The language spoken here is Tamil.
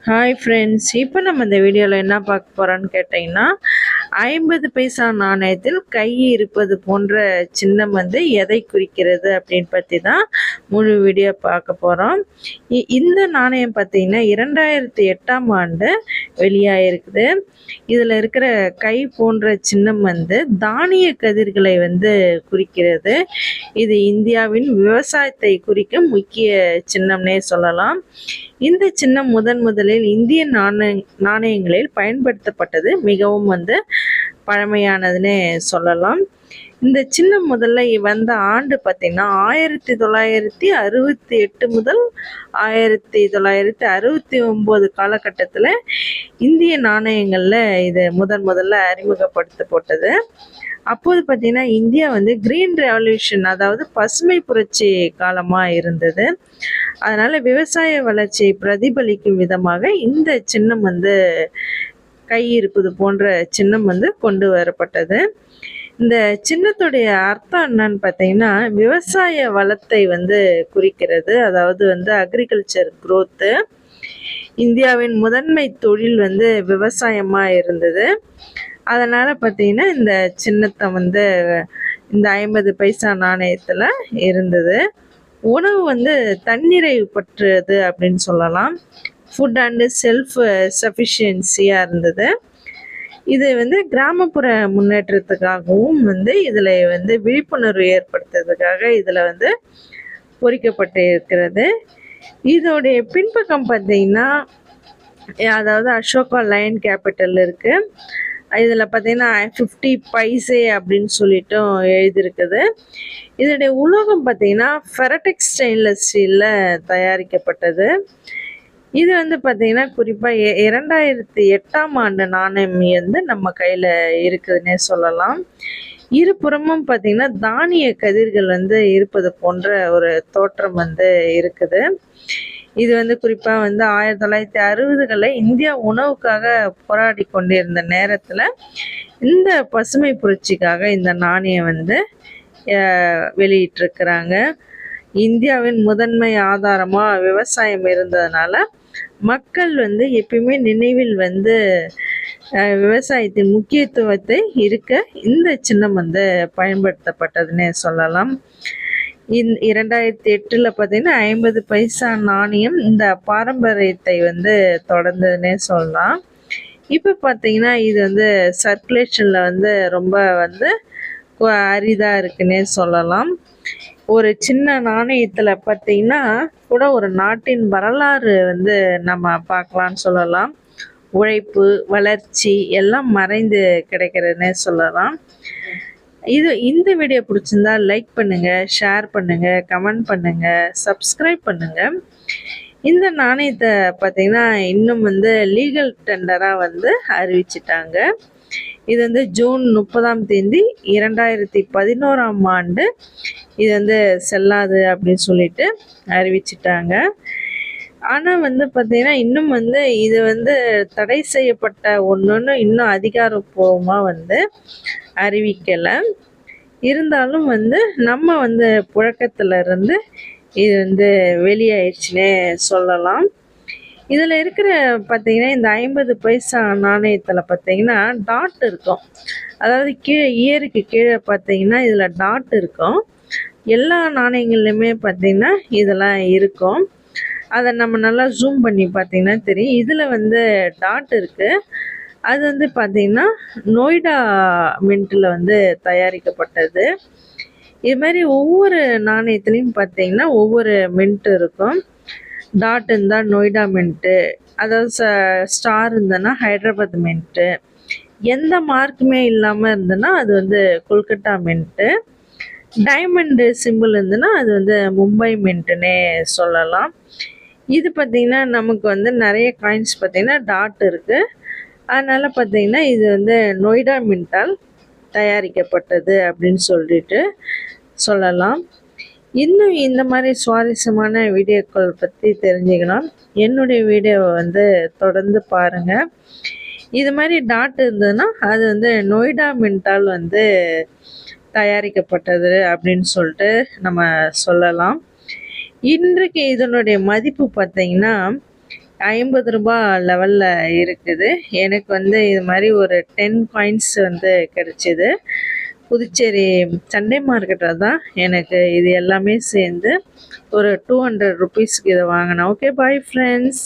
ஹாய் ஃப்ரெண்ட்ஸ், இப்போ நம்ம இந்த வீடியோவில் என்ன பார்க்க போகிறோன்னு கேட்டிங்கன்னா, 50 பைசா நாணயத்தில் கை இருப்பது போன்ற சின்னம் எதை குறிக்கிறது அப்படின்னு பற்றி தான் முழு வீடியோ பார்க்க போகிறோம். இந்த நாணயம் பார்த்திங்கன்னா 2008ஆம் ஆண்டு வெளியாகிருக்குது. இதில் இருக்கிற கை போன்ற சின்னம் தானிய கதிர்களை குறிக்கிறது. இது இந்தியாவின் விவசாயத்தை குறிக்கும் முக்கிய சின்னம்னே சொல்லலாம். இந்த சின்னம் முதலில் இந்திய நாணயங்களில் பயன்படுத்தப்பட்டது. மிகவும் பழமையானதுன்னு சொல்லலாம். இந்த சின்னம் முதல்ல வந்த ஆண்டு பார்த்திங்கன்னா 1968 முதல் 1969 காலகட்டத்தில் இந்திய நாணயங்களில் இது முதல்ல அறிமுகப்படுத்தப்பட்டது. அப்போது பார்த்திங்கன்னா இந்தியா கிரீன் ரெவல்யூஷன், அதாவது பசுமை புரட்சி காலமாக இருந்தது. அதனால் விவசாய வளர்ச்சியை பிரதிபலிக்கும் விதமாக இந்த சின்னம் கை இருப்பது போன்ற சின்னம் கொண்டு வரப்பட்டது. இந்த சின்னத்துடைய அர்த்தம் என்னன்னு பார்த்தீங்கன்னா, விவசாய வளத்தை குறிக்கிறது. அதாவது அக்ரிகல்ச்சர் குரோத்து. இந்தியாவின் முதன்மை தொழில் விவசாயமாக இருந்தது. அதனால் பார்த்தீங்கன்னா இந்த சின்னத்தை இந்த 50 பைசா நாணயத்தில் இருந்தது. உணவு தன்னிறைவு பற்றுறது அப்படின்னு சொல்லலாம். ஃபுட் அண்டு செல்ஃப் சஃபிஷியன்சியாக இருந்தது. இது கிராமப்புற முன்னேற்றத்துக்காகவும் இதில் விழிப்புணர்வு ஏற்படுத்துறதுக்காக இதில் பொறிக்கப்பட்டு இருக்கிறது. இதோடைய பின்பக்கம் பார்த்தீங்கன்னா, அதாவது அசோகா லைன் கேபிட்டல் இருக்குது. இதில் பார்த்தீங்கன்னா 50 பைசே அப்படின்னு சொல்லிட்டும் எழுதியிருக்குது. இதோடைய உலோகம் பார்த்தீங்கன்னா ஃபெரடெக்ஸ் ஸ்டெயின்லெஸ் ஸ்டீலில் தயாரிக்கப்பட்டது. இது பார்த்தீங்கன்னா குறிப்பாக 2008ஆம் ஆண்டு நாணயம் நம்ம கையில் இருக்குதுன்னே சொல்லலாம். இருபுறமும் பார்த்தீங்கன்னா தானிய கதிர்கள் இருப்பது போன்ற ஒரு தோற்றம் இருக்குது. இது குறிப்பாக 1960களில் இந்தியா உணவுக்காக போராடி கொண்டிருந்த நேரத்தில் இந்த பசுமை புரட்சிக்காக இந்த நாணயம் வெளியிட்டிருக்கிறாங்க. இந்தியாவின் முதன்மை ஆதாரமாக விவசாயம் இருந்ததுனால மக்கள் எப்பயுமே நினைவில் விவசாயத்தின் முக்கியத்துவத்தை இருக்க இந்த சின்னம் பயன்படுத்தப்பட்டதுன்னே சொல்லலாம். 2008 பார்த்தீங்கன்னா 50 பைசா நாணயம் இந்த பாரம்பரியத்தை தொடர்ந்ததுன்னே சொல்லலாம். இப்போ பார்த்தீங்கன்னா இது சர்க்குலேஷனில் ரொம்ப அரிதாக இருக்குன்னே சொல்லலாம். ஒரு சின்ன நாணயத்தில் பார்த்தீங்கன்னா கூட ஒரு நாட்டின் வரலாறு நம்ம பார்க்கலான்னு சொல்லலாம். உழைப்பு, வளர்ச்சி எல்லாம் மறைந்து கிடைக்கிறதுனே சொல்லலாம். இந்த வீடியோ பிடிச்சிருந்தா லைக் பண்ணுங்கள், ஷேர் பண்ணுங்கள், கமெண்ட் பண்ணுங்கள், சப்ஸ்கிரைப் பண்ணுங்கள். இந்த நாணயத்தை பார்த்திங்கன்னா இன்னும் லீகல் டெண்டராக அறிவிச்சிட்டாங்க. இது ஜூன் 30ஆம் தேதி 2011ஆம் ஆண்டு இது செல்லாது அப்படின்னு சொல்லிட்டு அறிவிச்சிட்டாங்க. ஆனால் பார்த்திங்கன்னா இன்னும் இது தடை செய்யப்பட்ட ஒன்று இன்னும் அதிகாரப்பூர்வமாக அறிவிக்கலை. இருந்தாலும் நம்ம புழக்கத்தில் இருந்து இது வெளியாயிடுச்சுன்னே சொல்லலாம். இதில் இருக்கிற பார்த்திங்கன்னா இந்த 50 பைசா நாணயத்தில் பார்த்திங்கன்னா டாட் இருக்கும். அதாவது இயருக்கு கீழே பார்த்திங்கன்னா இதில் டாட் இருக்கும். எல்லா நாணயங்கள்லையுமே பார்த்திங்கன்னா இதெல்லாம் இருக்கும். அதை நம்ம நல்லா ஜூம் பண்ணி பார்த்திங்கன்னா தெரியும். இதில் டாட் இருக்குது. அது பார்த்திங்கன்னா நொய்டா மின்ட்டில் தயாரிக்கப்பட்டது. இது மாதிரி ஒவ்வொரு நாணயத்துலேயும் பார்த்திங்கன்னா ஒவ்வொரு மின்ட்டு இருக்கும். டாட் இருந்தால் நொய்டா மின்ட்டு, அதாவது ஸ்டார் இருந்ததுன்னா ஹைதராபாத் மின்ட்டு, எந்த மார்க்குமே இல்லாமல் இருந்ததுன்னா அது கொல்கட்டா மின்ட்டு, டைமண்டு சிம்பிள் இருந்ததுன்னா அது மும்பை மின்ட்டுன்னே சொல்லலாம். இது பார்த்திங்கன்னா நமக்கு நிறைய காயின்ஸ் பார்த்திங்கன்னா டாட் இருக்குது. அதனால் பார்த்திங்கன்னா இது நொய்டா மின்ட்டால் தயாரிக்கப்பட்டது அப்படின்னு சொல்லிட்டு சொல்லலாம். இன்னும் இந்த மாதிரி சுவாரஸ்யமான வீடியோக்கள் பற்றி தெரிஞ்சுக்கலாம். என்னுடைய வீடியோவை தொடர்ந்து பாருங்கள். இது மாதிரி டாட் இருந்ததுன்னா அது நொய்டா மின்ட்டால் தயாரிக்கப்பட்டது அப்படின்னு சொல்லிட்டு நம்ம சொல்லலாம். இன்றைக்கு இதனுடைய மதிப்பு பார்த்திங்கன்னா 50 ரூபாய் லெவலில் இருக்குது. எனக்கு வந்து இது மாதிரி ஒரு 10 காயின்ஸ் வந்து கிடச்சிது. புதுச்சேரி சண்டே மார்க்கெட்டில் தான் எனக்கு இது எல்லாமே சேர்ந்து ஒரு 200 ருபீஸ்க்கு இதை வாங்கினேன். Okay, bye friends.